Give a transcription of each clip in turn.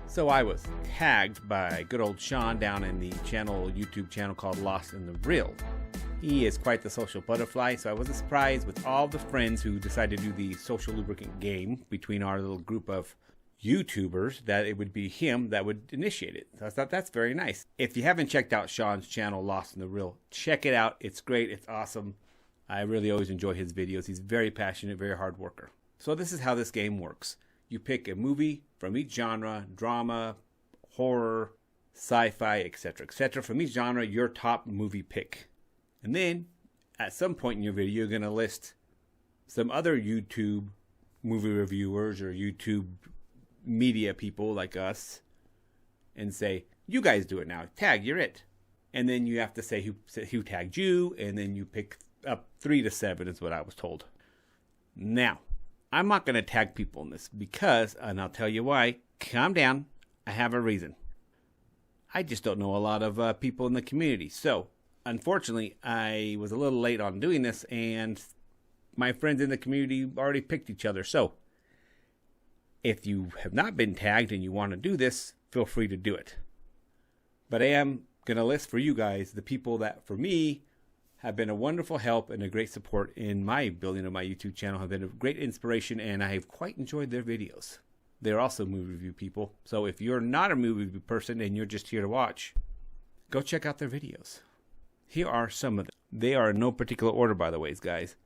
So I was tagged by good old Sean down in the YouTube channel called Lost in the Reel. He is quite the social butterfly, so I wasn't surprised with all the friends who decided to do the social lubricant game between our little group of YouTubers that it would be him that would initiate it. So I thought that's very nice. If you haven't checked out Sean's channel, Lost in the Reel, check it out. It's great. It's awesome. I really always enjoy his videos. He's very passionate, very hard worker. So this is how this game works. You pick a movie from each genre, drama, horror, sci-fi, etc., etc. From each genre, your top movie pick. And then, at some point in your video, you're going to list some other YouTube movie reviewers or YouTube media people like us and say, you guys do it now. Tag, you're it. And then you have to say who tagged you, and then you pick up 3 to 7 is what I was told. Now, I'm not going to tag people in this because, and I'll tell you why, calm down, I have a reason. I just don't know a lot of people in the community. So, unfortunately, I was a little late on doing this, and my friends in the community already picked each other. So, if you have not been tagged and you want to do this, feel free to do it. But I am going to list for you guys the people that, for me, have been a wonderful help and a great support in my building of my YouTube channel, have been a great inspiration, and I have quite enjoyed their videos. They're also movie review people. So if you're not a movie review person and you're just here to watch, go check out their videos. Here are some of them. They are in no particular order, by the way, guys.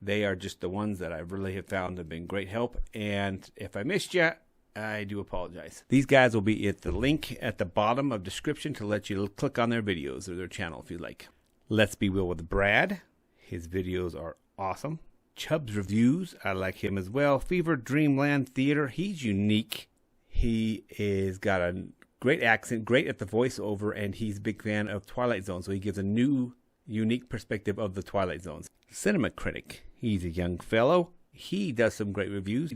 They are just the ones that I really have found have been great help. And if I missed you, I do apologize. These guys will be at the link at the bottom of the description to let you click on their videos or their channel if you like. Let's Be Real with Brad. His videos are awesome. Chubbs Reviews. I like him as well. Fever DreamLand Theater. He's unique. He is got a great accent, great at the voiceover, and he's a big fan of Twilight Zone. So he gives a new, unique perspective of the Twilight Zones. Cinema Critic. He's a young fellow. He does some great reviews.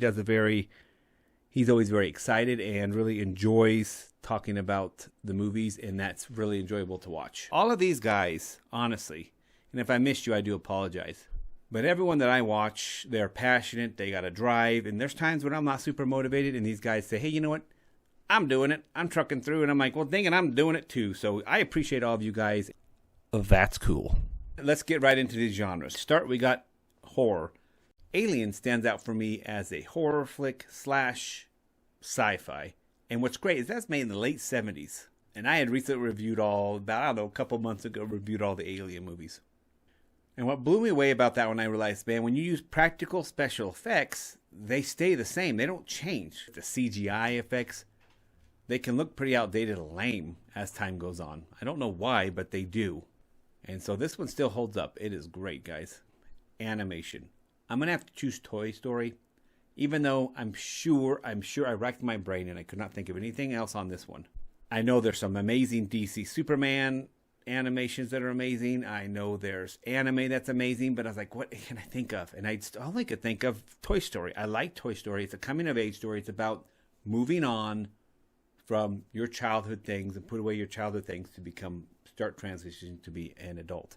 He's always very excited and really enjoys talking about the movies, and that's really enjoyable to watch. All of these guys, honestly, and if I missed you, I do apologize. But everyone that I watch, they're passionate, they got a drive, and there's times when I'm not super motivated, and these guys say, hey, you know what? I'm doing it. I'm trucking through, and I'm like, well, dang it, I'm doing it too. So I appreciate all of you guys. That's cool. Let's get right into these genres. To start, we got horror. Alien stands out for me as a horror flick / sci-fi. And what's great is that's made in the late 70s. And I had recently reviewed a couple months ago, reviewed all the Alien movies. And what blew me away about that when I realized, man, when you use practical special effects, they stay the same. They don't change. The CGI effects, they can look pretty outdated and lame as time goes on. I don't know why, but they do. And so this one still holds up. It is great, guys. Animation. I'm going to have to choose Toy Story. Even though I'm sure I racked my brain and I could not think of anything else on this one. I know there's some amazing DC Superman animations that are amazing. I know there's anime that's amazing, but I was like, what can I think of? And I only could think of Toy Story. I like Toy Story. It's a coming-of-age story. It's about moving on from your childhood things and put away your childhood things to start transitioning to be an adult.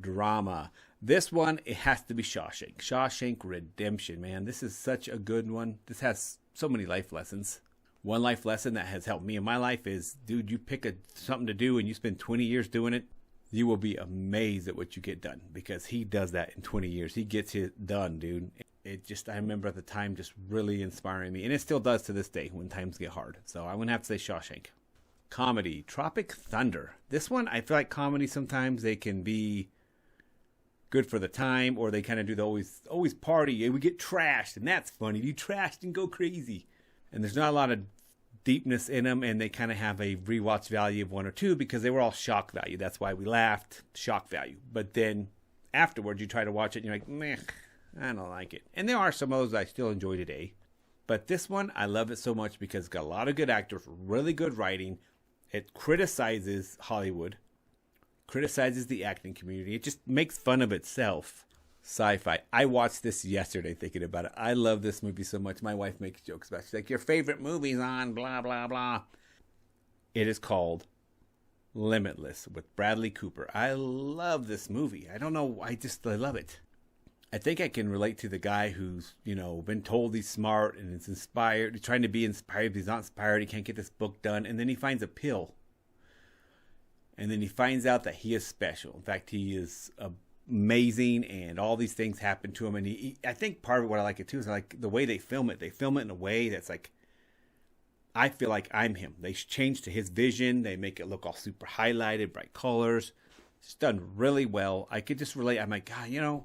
Drama. This one, it has to be Shawshank. Shawshank Redemption, man. This is such a good one. This has so many life lessons. One life lesson that has helped me in my life is, dude, you pick something to do and you spend 20 years doing it, you will be amazed at what you get done, because he does that in 20 years. He gets it done, dude. I remember at the time just really inspiring me, and it still does to this day when times get hard. So I'm going to have to say Shawshank. Comedy. Tropic Thunder. This one, I feel like comedy sometimes they can be good for the time, or they kind of do the always party. We get trashed, and that's funny. You trashed and go crazy. And there's not a lot of deepness in them, and they kind of have a rewatch value of 1 or 2 because they were all shock value. That's why we laughed. Shock value. But then afterwards, you try to watch it, and you're like, meh, I don't like it. And there are some of those I still enjoy today. But this one, I love it so much because it's got a lot of good actors, really good writing. It criticizes Hollywood, criticizes the acting community. It just makes fun of itself. Sci-Fi. I watched this yesterday thinking about it. I love this movie so much. My wife makes jokes about it. She's like, your favorite movie's on blah, blah, blah. It is called Limitless with Bradley Cooper. I love this movie. I don't know. I love it. I think I can relate to the guy who's, been told he's smart and is inspired, trying to be inspired, but he's not inspired, he can't get this book done, and then he finds a pill. And then he finds out that he is special. In fact, he is amazing, and all these things happen to him. And I think part of what I like it too is I like the way they film it. They film it in a way that's like, I feel like I'm him. They change to his vision. They make it look all super highlighted, bright colors. It's done really well. I could just relate. I'm like, God,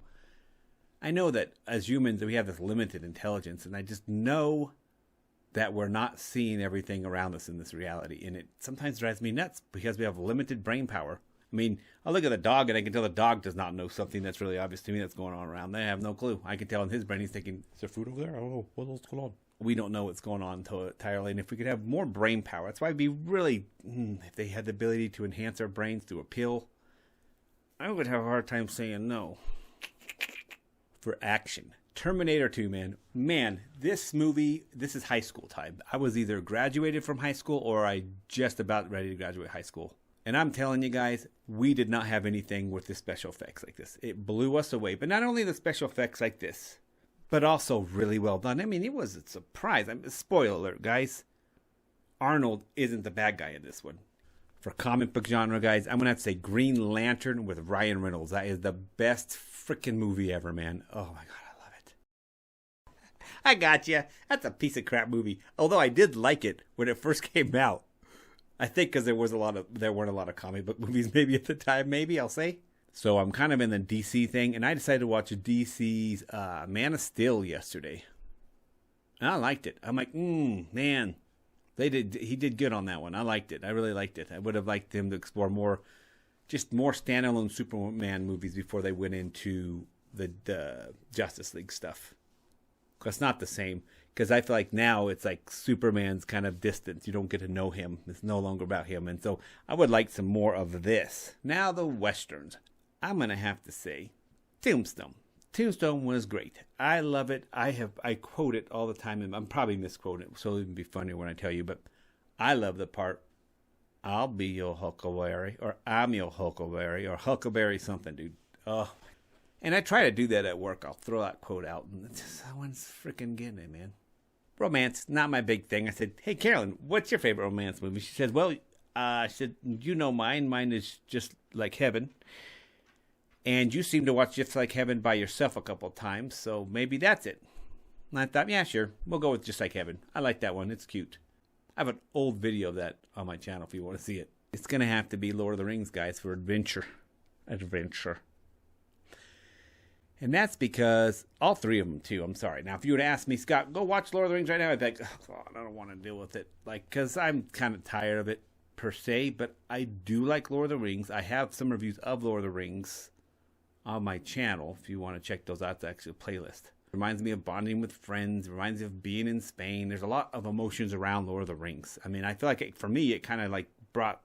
I know that as humans we have this limited intelligence, and I just know that we're not seeing everything around us in this reality. And it sometimes drives me nuts because we have limited brain power. I mean, I look at the dog and I can tell the dog does not know something that's really obvious to me that's going on around. They have no clue. I can tell in his brain he's thinking, is there food over there? Oh, what else going on? We don't know what's going on entirely. And if we could have more brain power, that's why it'd be really, if they had the ability to enhance our brains through a pill, I would have a hard time saying no. For action. Terminator 2, man, this movie, this is high school time. I was either graduated from high school or I just about ready to graduate high school. And I'm telling you guys, we did not have anything with the special effects like this. It blew us away. But not only the special effects like this, but also really well done. I mean, it was a surprise. Spoiler alert, guys. Arnold isn't the bad guy in this one. For comic book genre, guys, I'm going to have to say Green Lantern with Ryan Reynolds. That is the best freaking movie ever, man. Oh my God. I got you. That's a piece of crap movie. Although I did like it when it first came out. I think because there weren't a lot of comic book movies maybe at the time. Maybe I'll say. So I'm kind of in the DC thing, and I decided to watch DC's Man of Steel yesterday. And I liked it. I'm like, man, he did good on that one. I liked it. I really liked it. I would have liked him to explore more standalone Superman movies before they went into the Justice League stuff. It's not the same, because I feel like now it's like Superman's kind of distance. You don't get to know him. It's no longer about him. And so I would like some more of this. Now the Westerns. I'm going to have to say Tombstone. Tombstone was great. I love it. I quote it all the time, and I'm probably misquoting it, so it'll even be funnier when I tell you, but I love the part, I'll be your Huckleberry, or I'm your Huckleberry, or Huckleberry something, dude. Oh, and I try to do that at work. I'll throw that quote out, and it's just, someone's freaking getting it, man. Romance, not my big thing. I said, hey, Carolyn, what's your favorite romance movie? She said, well, you know mine. Mine is Just Like Heaven. And you seem to watch Just Like Heaven by yourself a couple of times, so maybe that's it. And I thought, yeah, sure. We'll go with Just Like Heaven. I like that one. It's cute. I have an old video of that on my channel if you want to see it. It's going to have to be Lord of the Rings, guys, for adventure. And that's because all three of them, too. I'm sorry. Now, if you would ask me, Scott, go watch Lord of the Rings right now, I'd be like, oh, God, I don't want to deal with it. Because I'm kind of tired of it, per se. But I do like Lord of the Rings. I have some reviews of Lord of the Rings on my channel. If you want to check those out, it's actually a playlist. It reminds me of bonding with friends. It reminds me of being in Spain. There's a lot of emotions around Lord of the Rings. I mean, I feel like, for me, it kind of brought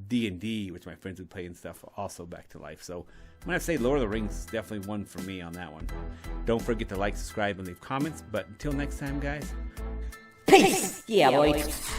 D&D, which my friends would play and stuff, also back to life. So I'm going to say Lord of the Rings is definitely one for me on that one. Don't forget to like, subscribe, and leave comments. But until next time, guys. Peace! Yeah, boys.